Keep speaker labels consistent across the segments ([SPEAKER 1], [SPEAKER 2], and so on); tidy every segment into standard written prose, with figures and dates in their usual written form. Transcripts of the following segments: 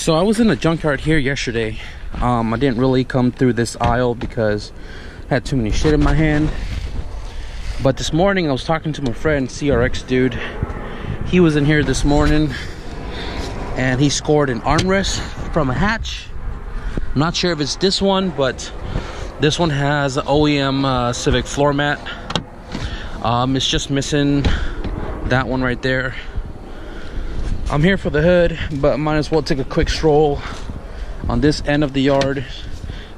[SPEAKER 1] So I was in the junkyard here yesterday. I didn't really come through this aisle because I had too many shit in my hand. But this morning I was talking to my friend CRX dude. He was in here this morning and he scored an armrest from a hatch. I'm not sure if it's this one, but this one has an OEM Civic floor mat. It's just missing that one right there. I'm here for the hood, but might as well take a quick stroll on this end of the yard,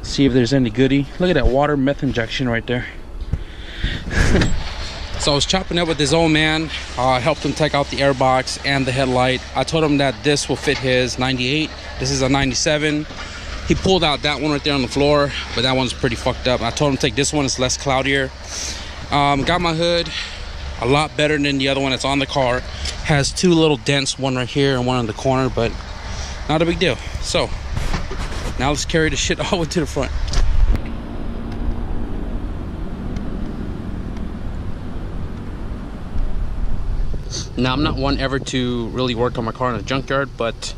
[SPEAKER 1] see if there's any goodie. Look at that water meth injection right there. So I was chopping up with this old man. Helped him take out the airbox and the headlight. I told him that this will fit his 98. This is a 97. He pulled out that one right there on the floor, but that one's pretty fucked up. I told him to take this one, it's less cloudier. Got my hood a lot better than the other one that's on the car. Has two little dents, one right here and one on the corner, but not a big deal. So now let's carry the shit all the way to the front. Now, I'm not one ever to really work on my car in a junkyard, but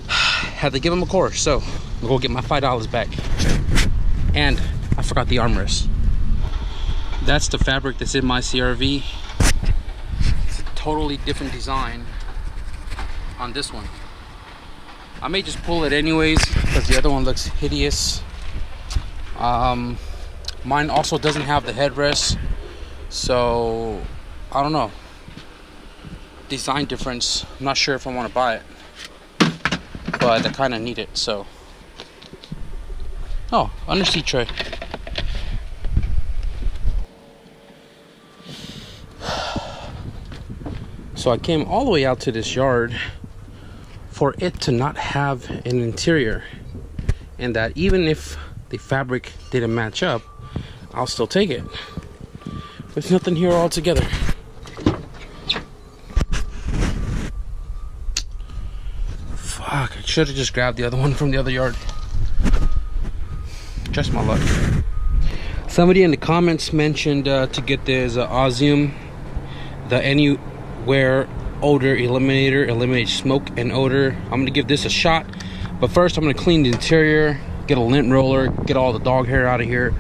[SPEAKER 1] had to give him a course, so I'm gonna go get my $5 back. And I forgot the armrest. That's the fabric that's in my CRV. It's a totally different design on this one. I may just pull it anyways because the other one looks hideous. Mine also doesn't have the headrest, so I don't know. Design difference. I'm not sure if I want to buy it, but I kind of need it. So, oh, underseat tray. So I came all the way out to this yard for it to not have an interior, and that even if the fabric didn't match up, I'll still take it. There's nothing here altogether. Fuck, I should have just grabbed the other one from the other yard. Just my luck. Somebody in the comments mentioned to get this Osmium, the Anywhere Odor Eliminator, eliminates smoke and odor. I'm gonna give this a shot, but first I'm gonna clean the interior, get a lint roller, get all the dog hair out of here,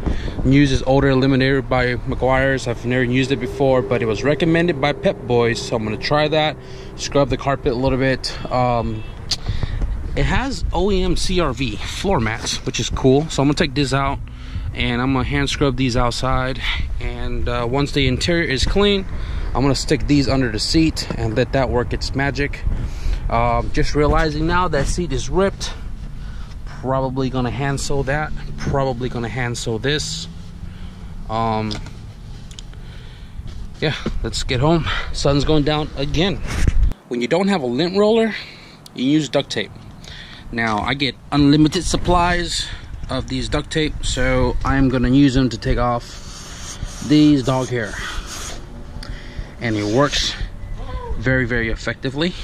[SPEAKER 1] and use this odor eliminator by Meguiar's. I've never used it before, but it was recommended by Pep Boys, so I'm gonna try that. Scrub the carpet a little bit. It has OEM CRV floor mats, which is cool. So I'm gonna take this out and I'm gonna hand scrub these outside, and once the interior is clean, I'm gonna stick these under the seat and let that work its magic. Just realizing now that seat is ripped. Probably gonna hand sew that, probably gonna hand sew this. Yeah, let's get home. Sun's going down again. When you don't have a lint roller, you use duct tape. Now I get unlimited supplies of these duct tape, so I'm gonna use them to take off these dog hair, and it works very, very effectively.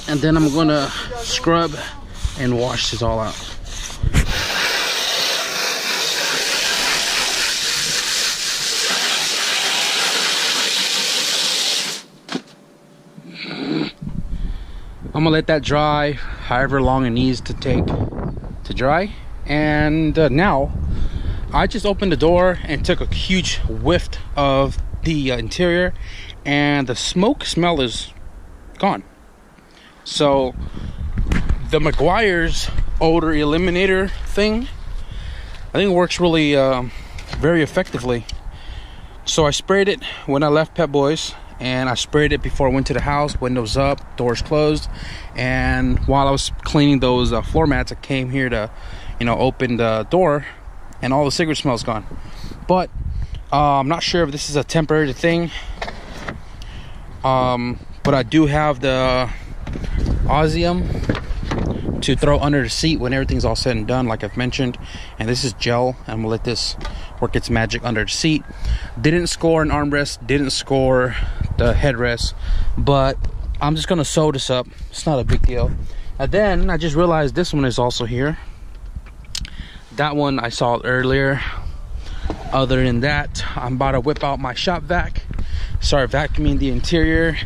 [SPEAKER 1] And then I'm gonna scrub and wash this all out. I'm gonna let that dry however long it needs to take to dry. And now I just opened the door and took a huge whiff of the interior, and the smoke smell is gone. So the Meguiar's odor eliminator thing, I think it works really very effectively. So I sprayed it when I left Pep Boys, and I sprayed it before I went to the house, windows up, doors closed. And while I was cleaning those floor mats, I came here to, open the door, and all the cigarette smell's gone. But I'm not sure if this is a temporary thing. But I do have the Osmium to throw under the seat when everything's all said and done, like I've mentioned. And this is gel. I'm gonna let this work its magic under the seat. Didn't score an armrest, didn't score the headrest, but I'm just gonna sew this up. It's not a big deal. And then I just realized this one is also here. That one I saw earlier. Other than that, I'm about to whip out my shop vac, start vacuuming the interior,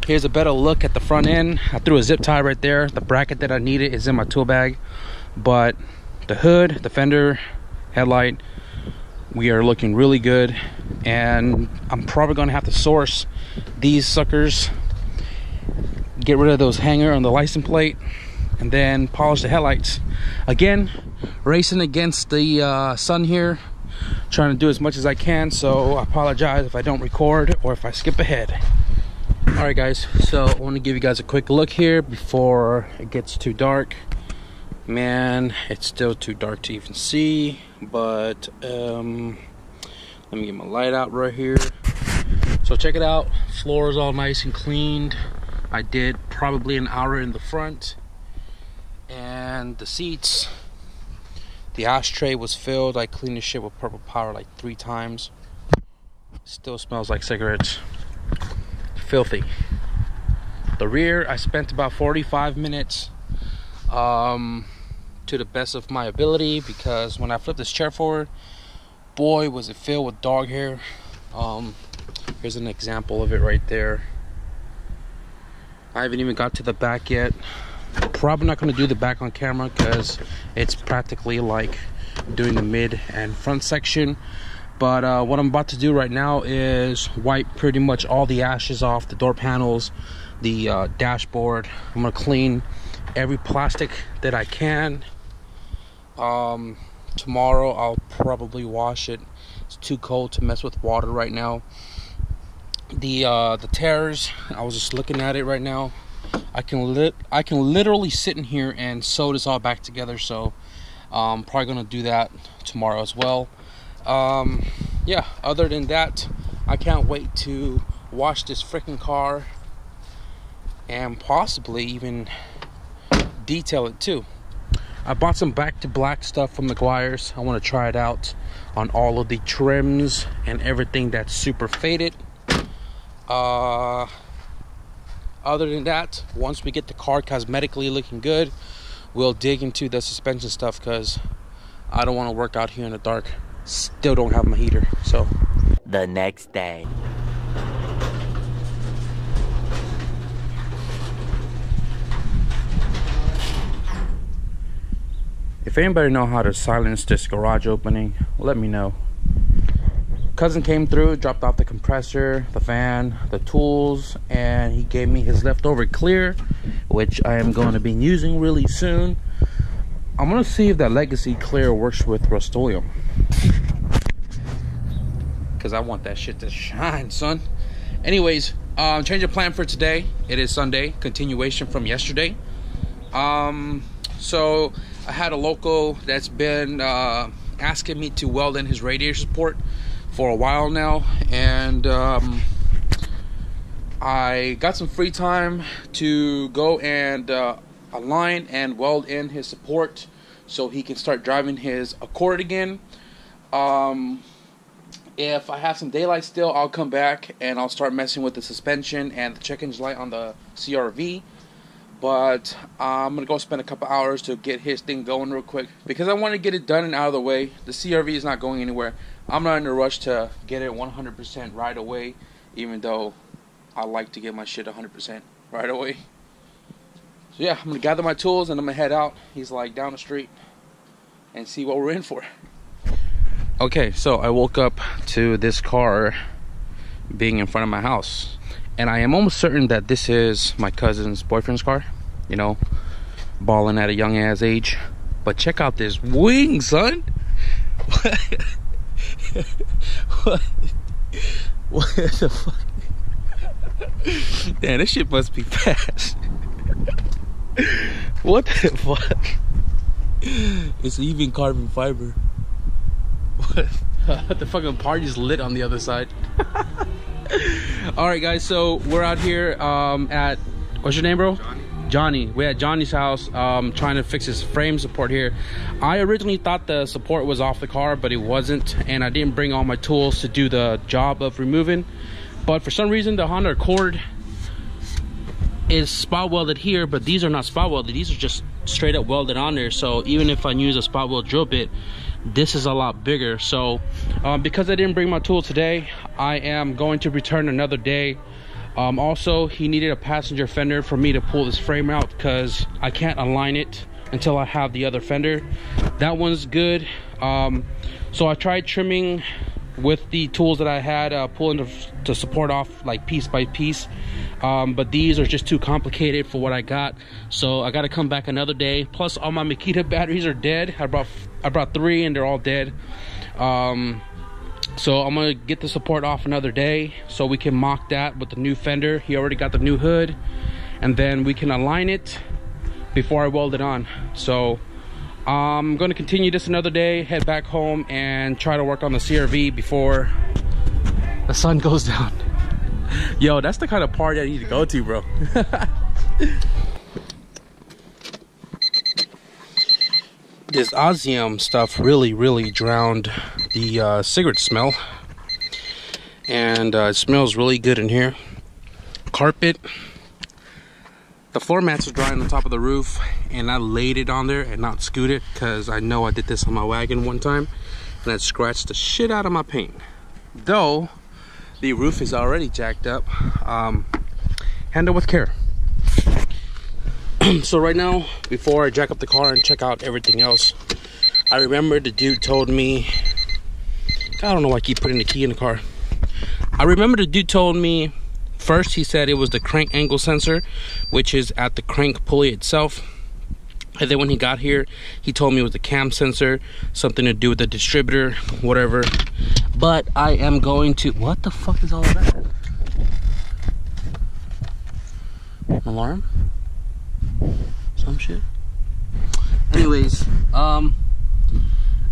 [SPEAKER 1] Here's a better look at the front end. I threw a zip tie right there. The bracket that I needed is in my tool bag, but the hood, the fender, headlight, we are looking really good. And I'm probably gonna have to source these suckers, get rid of those hanger on the license plate, and then polish the headlights. Again, racing against the sun here, trying to do as much as I can, so I apologize if I don't record or if I skip ahead. All right guys, so I want to give you guys a quick look here before it gets too dark. Man, it's still too dark to even see, but let me get my light out right here. So check it out, floor is all nice and cleaned. I did probably an hour in the front, and the seats, the ashtray was filled. I cleaned the shit with purple power like 3 times. Still smells like cigarettes. Filthy. The rear, I spent about 45 minutes to the best of my ability, because when I flipped this chair forward, boy was it filled with dog hair. Here's an example of it right there. I haven't even got to the back yet. Probably not going to do the back on camera because it's practically like doing the mid and front section. But what I'm about to do right now is wipe pretty much all the ashes off the door panels, the dashboard. I'm gonna clean every plastic that I can. Tomorrow I'll probably wash it. It's too cold to mess with water right now. The tears, I was just looking at it right now. I can literally sit in here and sew this all back together. So I'm probably gonna do that tomorrow as well. Yeah, other than that, I can't wait to wash this freaking car and possibly even detail it too. I bought some back to black stuff from Meguiar's. I want to try it out on all of the trims and everything that's super faded. Other than that, once we get the car cosmetically looking good, we'll dig into the suspension stuff, because I don't want to work out here in the dark. Still don't have my heater. So
[SPEAKER 2] the next day.
[SPEAKER 1] If anybody know how to silence this garage opening, let me know. Cousin came through, dropped off the compressor, the fan, the tools, and he gave me his leftover clear, which I am going to be using really soon. I'm going to see if that Legacy clear works with Rust-Oleum, because I want that shit to shine, son. Anyways, change of plan for today. It is Sunday, continuation from yesterday. So I had a local that's been asking me to weld in his radiator support for a while now, and I got some free time to go and align and weld in his support so he can start driving his Accord again. If I have some daylight still, I'll come back and I'll start messing with the suspension and the check engine light on the CRV. But I'm going to go spend a couple hours to get his thing going real quick, because I want to get it done and out of the way. The CRV is not going anywhere. I'm not in a rush to get it 100% right away, even though I like to get my shit 100% right away. So yeah, I'm going to gather my tools and I'm going to head out. He's like down the street, and see what we're in for. Okay, so I woke up to this car being in front of my house, and I am almost certain that this is my cousin's boyfriend's car. You know, balling at a young ass age. But check out this wing, son. What? What the fuck? Damn, this shit must be fast. What the fuck? It's even carbon fiber. What the fucking party's lit on the other side. Alright guys, so we're out here at, what's your name, bro? Johnny. We're at Johnny's house trying to fix his frame support here. I originally thought the support was off the car, but it wasn't, and I didn't bring all my tools to do the job of removing. But for some reason the Honda Accord is spot welded here, but these are not spot welded. These are just straight up welded on there. So even if I use a spot weld drill bit, this is a lot bigger. So because I didn't bring my tool today, I am going to return another day Also, he needed a passenger fender for me to pull this frame out because I can't align it until I have the other fender. That one's good. So I tried trimming with the tools that I had, pulling to support off like piece by piece, but these are just too complicated for what I got, so I got to come back another day. Plus all my Makita batteries are dead. I brought 3 and they're all dead. So I'm gonna get the support off another day so we can mock that with the new fender. He already got the new hood, and then we can align it before I weld it on. So I'm going to continue this another day, head back home, and try to work on the CRV before the sun goes down. Yo, that's the kind of party I need to go to, bro. This Ozium stuff really drowned the cigarette smell. And it smells really good in here. Carpet. The floor mats are drying on top of the roof, and I laid it on there and not scoot it because I know I did this on my wagon one time and it scratched the shit out of my paint. Though the roof is already jacked up, handle with care. So right now, before I jack up the car and check out everything else, I remember the dude told me, I don't know why I keep putting the key in the car. I remember the dude told me, first he said it was the crank angle sensor, which is at the crank pulley itself. And then when he got here, he told me it was the cam sensor, something to do with the distributor, whatever. But I am going to, what the fuck is all of that? An alarm? Some shit? Anyways, I'm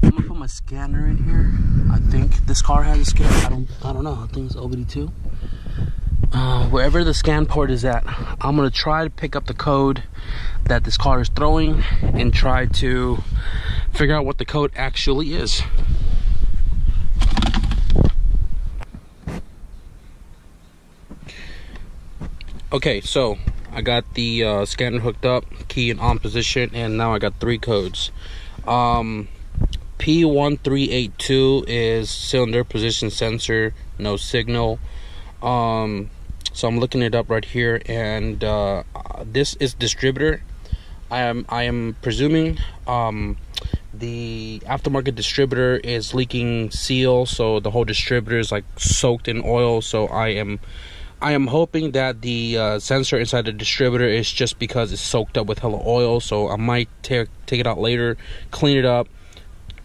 [SPEAKER 1] gonna put my scanner in here. I think this car has a scanner. I don't know. I think it's OBD2. Wherever the scan port is at, I'm gonna try to pick up the code that this car is throwing and try to figure out what the code actually is. Okay, so I got the scanner hooked up, key in on position, and now I got 3 codes. P1382 is cylinder position sensor, no signal. So I'm looking it up right here, and this is distributor. I am presuming the aftermarket distributor is leaking seal, so the whole distributor is like soaked in oil. So I am hoping that the sensor inside the distributor is just because it's soaked up with hella oil. So I might take it out later, clean it up,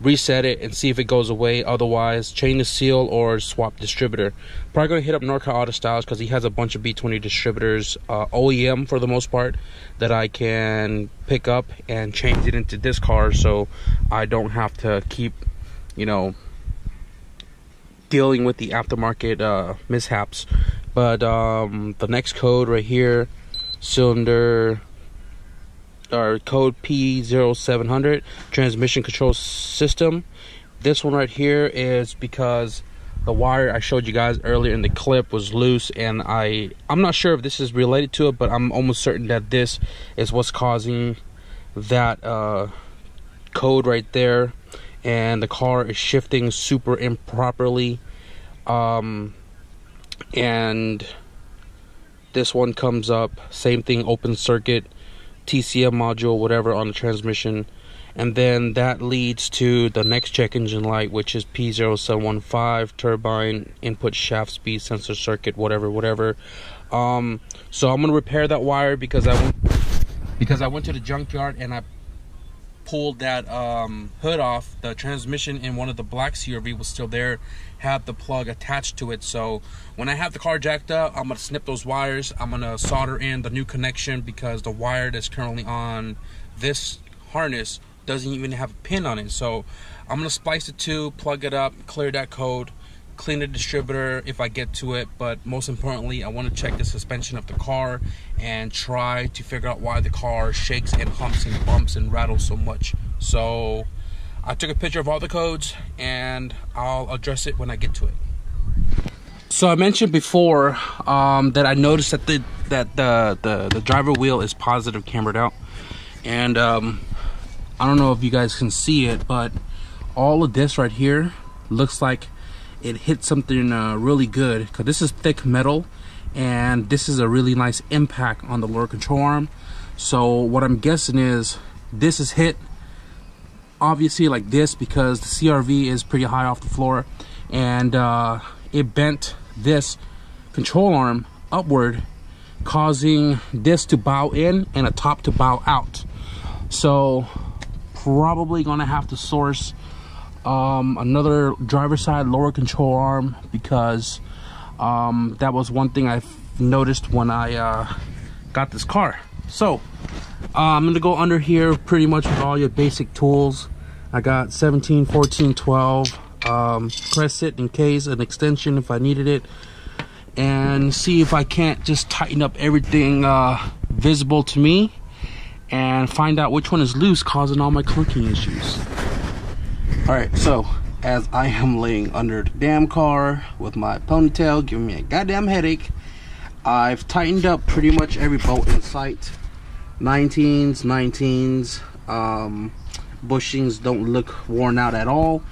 [SPEAKER 1] reset it, and see if it goes away. Otherwise, change the seal or swap distributor. Probably gonna hit up Norco Auto Styles because he has a bunch of B20 distributors, OEM for the most part, that I can pick up and change it into this car, so I don't have to keep, you know, dealing with the aftermarket mishaps. But the next code right here, cylinder, or code P0700, transmission control system. This one right here is because the wire I showed you guys earlier in the clip was loose, and I'm not sure if this is related to it, but I'm almost certain that this is what's causing that code right there, and the car is shifting super improperly. And this one comes up, same thing, open circuit, TCM module, whatever, on the transmission. And then that leads to the next check engine light, which is P0715, turbine, input shaft speed, sensor circuit, whatever. So I'm gonna repair that wire because I went to the junkyard and I pulled that hood off. The transmission in one of the black CRV was still there, had the plug attached to it. So when I have the car jacked up, I'm gonna snip those wires. I'm gonna solder in the new connection because the wire that's currently on this harness doesn't even have a pin on it. So I'm gonna splice the two, plug it up, clear that code, clean the distributor if I get to it. But most importantly, I want to check the suspension of the car and try to figure out why the car shakes and humps and bumps and rattles so much. So I took a picture of all the codes and I'll address it when I get to it. So I mentioned before that I noticed that the driver wheel is positive cambered out, and I don't know if you guys can see it, but all of this right here looks like it hit something really good, because this is thick metal, and this is a really nice impact on the lower control arm. So what I'm guessing is this is hit obviously like this, because the CRV is pretty high off the floor, and it bent this control arm upward, causing this to bow in and a top to bow out. So probably gonna have to source another driver's side lower control arm, because that was one thing I noticed when I got this car. So I'm gonna go under here pretty much with all your basic tools. I got 17, 14, 12, press it in case an extension if I needed it, and see if I can't just tighten up everything visible to me and find out which one is loose, causing all my clunking issues. Alright, so as I am laying under the damn car with my ponytail giving me a goddamn headache, I've tightened up pretty much every bolt in sight. 19s, bushings don't look worn out at all.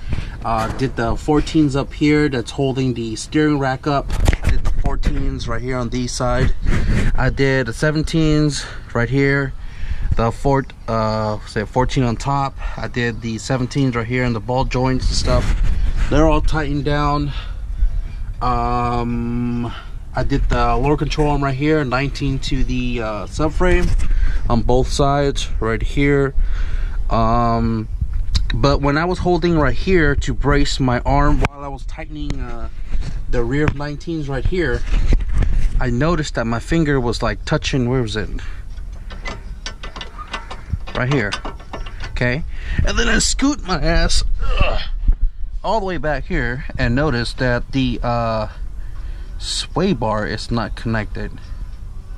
[SPEAKER 1] Did the 14s up here that's holding the steering rack up. I did the 14s right here on the side. I did the 17s right here. The 14 on top. I did the 17s right here and the ball joints and stuff. They're all tightened down. I did the lower control arm right here, 19 to the subframe on both sides right here. But when I was holding right here to brace my arm while I was tightening the rear 19s right here, I noticed that my finger was like touching, where was it? Right here. Okay, and then I scoot my ass all the way back here and noticed that the sway bar is not connected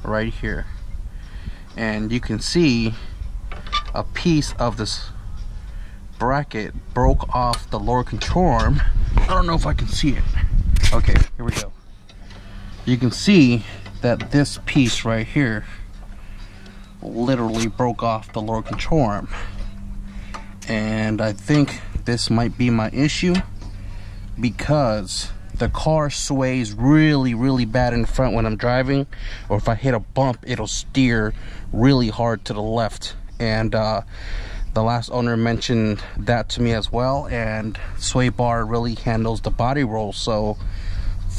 [SPEAKER 1] right here, and you can see a piece of this bracket broke off the lower control arm. I don't know if I can see it. Okay, here we go. You can see that this piece right here literally broke off the lower control arm, and I think this might be my issue, because the car sways really bad in front when I'm driving, or if I hit a bump it'll steer really hard to the left. And the last owner mentioned that to me as well, and sway bar really handles the body roll, so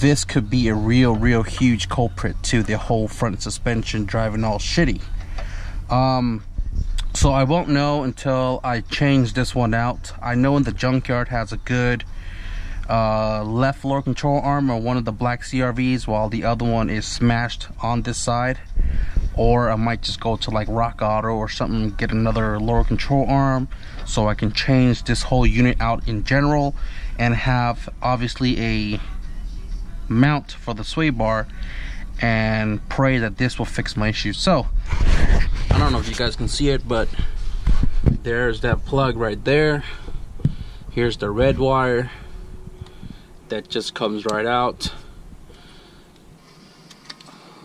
[SPEAKER 1] this could be a real huge culprit to the whole front suspension driving all shitty. So I won't know until I change this one out. I know in the junkyard has a good left lower control arm on one of the black CRVs, while the other one is smashed on this side. Or I might just go to like Rock Auto or something, get another lower control arm, so I can change this whole unit out in general and have obviously a mount for the sway bar, and pray that this will fix my issue. So I don't know if you guys can see it, but there's that plug right there. Here's the red wire that just comes right out.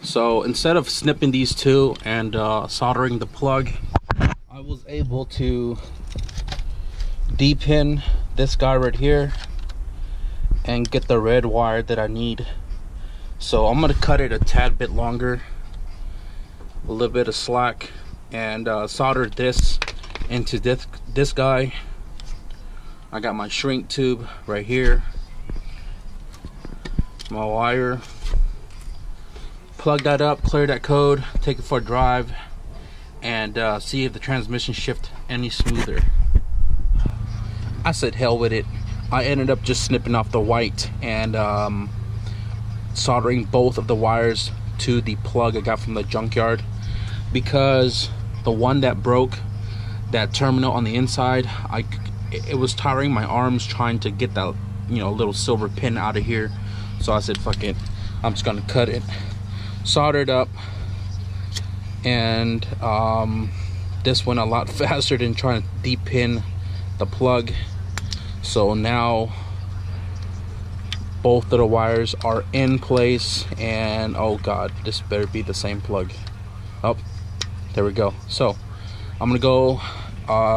[SPEAKER 1] So instead of snipping these two and soldering the plug, I was able to de-pin this guy right here and get the red wire that I need. So I'm gonna cut it a tad bit longer, a little bit of slack, and solder this into this guy. I got my shrink tube right here, my wire. Plug that up, clear that code, take it for a drive, and see if the transmission shift any smoother. I said hell with it. I ended up just snipping off the white and soldering both of the wires to the plug I got from the junkyard, because the one that broke, that terminal on the inside, it was tiring my arms trying to get that, you know, little silver pin out of here. So I said fuck it, I'm just gonna cut it, solder it up, and this went a lot faster than trying to de-pin the plug. So now both of the wires are in place, and oh god, this better be the same plug. Oh, there we go. So I'm gonna go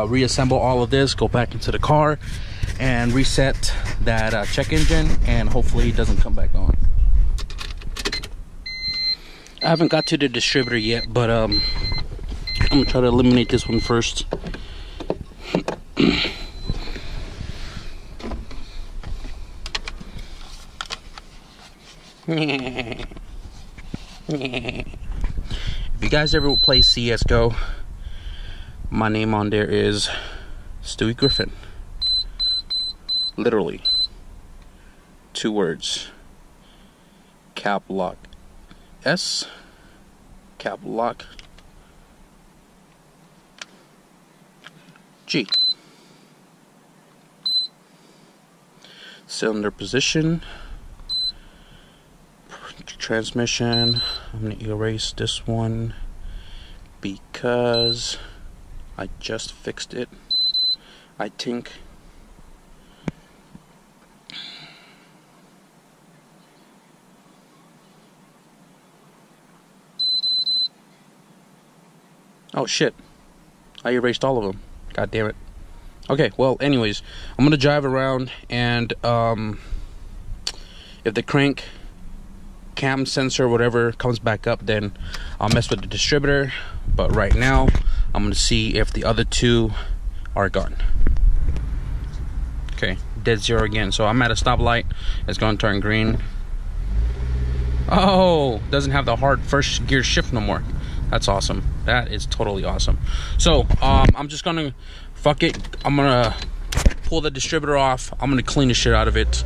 [SPEAKER 1] reassemble all of this, go back into the car and reset that check engine, and hopefully it doesn't come back on. I haven't got to the distributor yet, but I'm gonna try to eliminate this one first. If you guys ever play CSGO, my name on there is Stewie Griffin. Literally 2 words. Cap lock S, cap lock G. Cylinder position, transmission. I'm going to erase this one because I just fixed it, I think. Oh shit, I erased all of them. God damn it. Okay, well, anyways, I'm gonna drive around, and if the crank cam sensor, whatever, comes back up, then I'll mess with the distributor. But right now, I'm gonna see if the other 2 are gone. Okay, dead zero again. So I'm at a stoplight. It's gonna turn green. Oh, doesn't have the hard first gear shift no more. That's awesome. That is totally awesome. So I'm just gonna fuck it. I'm gonna pull the distributor off. I'm gonna clean the shit out of it.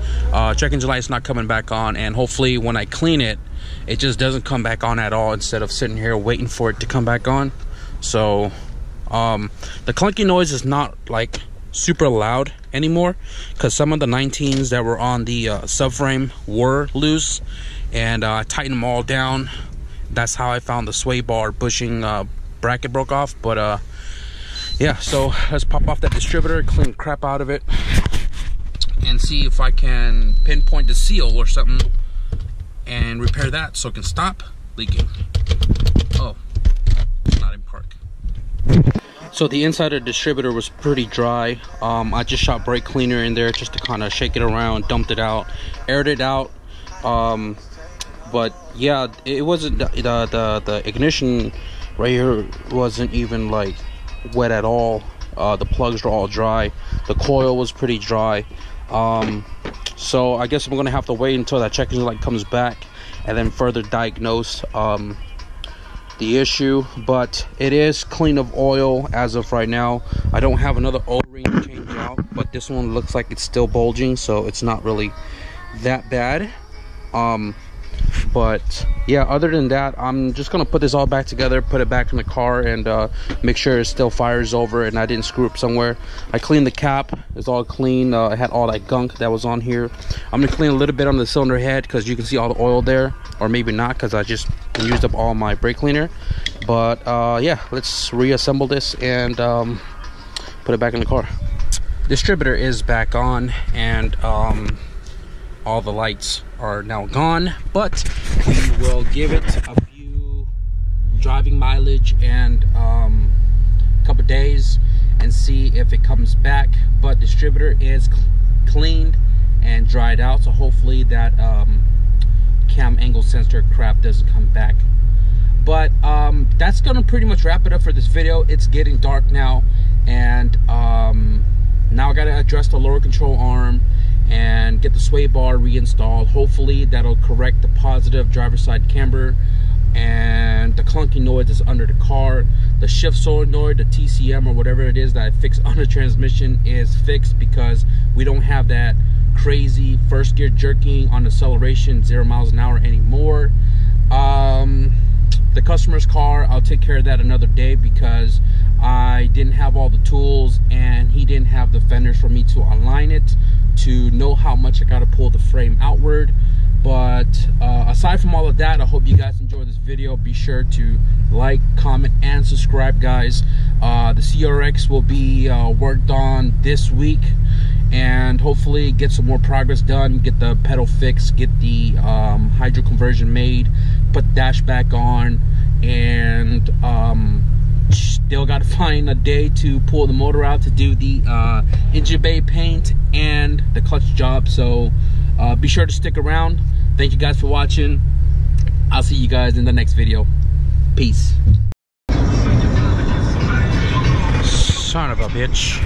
[SPEAKER 1] Check engine light's not coming back on, and hopefully when I clean it, it just doesn't come back on at all, instead of sitting here waiting for it to come back on. So the clunky noise is not like super loud anymore, because some of the 19s that were on the subframe were loose, and I tightened them all down. That's how I found the sway bar bushing bracket broke off. But yeah, so let's pop off that distributor, clean the crap out of it, and see if I can pinpoint the seal or something and repair that so it can stop leaking. Oh, not in park. So the inside of the distributor was pretty dry. I just shot brake cleaner in there just to kind of shake it around, dumped it out, aired it out. But yeah, it wasn't the ignition right here wasn't even like wet at all. The plugs were all dry. The coil was pretty dry. So I guess I'm gonna have to wait until that check engine light comes back and then further diagnose the issue. But it is clean of oil as of right now. I don't have another O-ring to change out, but this one looks like it's still bulging, so it's not really that bad. But yeah, other than that, I'm just gonna put this all back together, put it back in the car, and make sure it still fires over and I didn't screw up somewhere. I cleaned the cap, it's all clean. I had all that gunk that was on here. I'm gonna clean a little bit on the cylinder head because you can see all the oil there, or maybe not because I just used up all my brake cleaner. But yeah, let's reassemble this and put it back in the car. Distributor is back on, and all the lights are now gone, but we will give it a few driving mileage and couple days and see if it comes back. But distributor is cleaned and dried out, so hopefully that cam angle sensor crap doesn't come back. But that's gonna pretty much wrap it up for this video. It's getting dark now, and now I gotta address the lower control arm and get the sway bar reinstalled. Hopefully that'll correct the positive driver's side camber and the clunky noise that's under the car. The shift solenoid, the TCM or whatever it is that I fixed on the transmission is fixed, because we don't have that crazy first gear jerking on acceleration 0 miles an hour anymore. The customer's car, I'll take care of that another day, because I didn't have all the tools and he didn't have the fenders for me to align it to know how much I gotta pull the frame outward. But aside from all of that, I hope you guys enjoyed this video. Be sure to like, comment, and subscribe, guys. The CRX will be worked on this week, and hopefully get some more progress done, get the pedal fixed, get the hydro conversion made, put the dash back on, and still got to find a day to pull the motor out to do the engine bay paint and the clutch job. So be sure to stick around. Thank you guys for watching. I'll see you guys in the next video. Peace. Son of a bitch.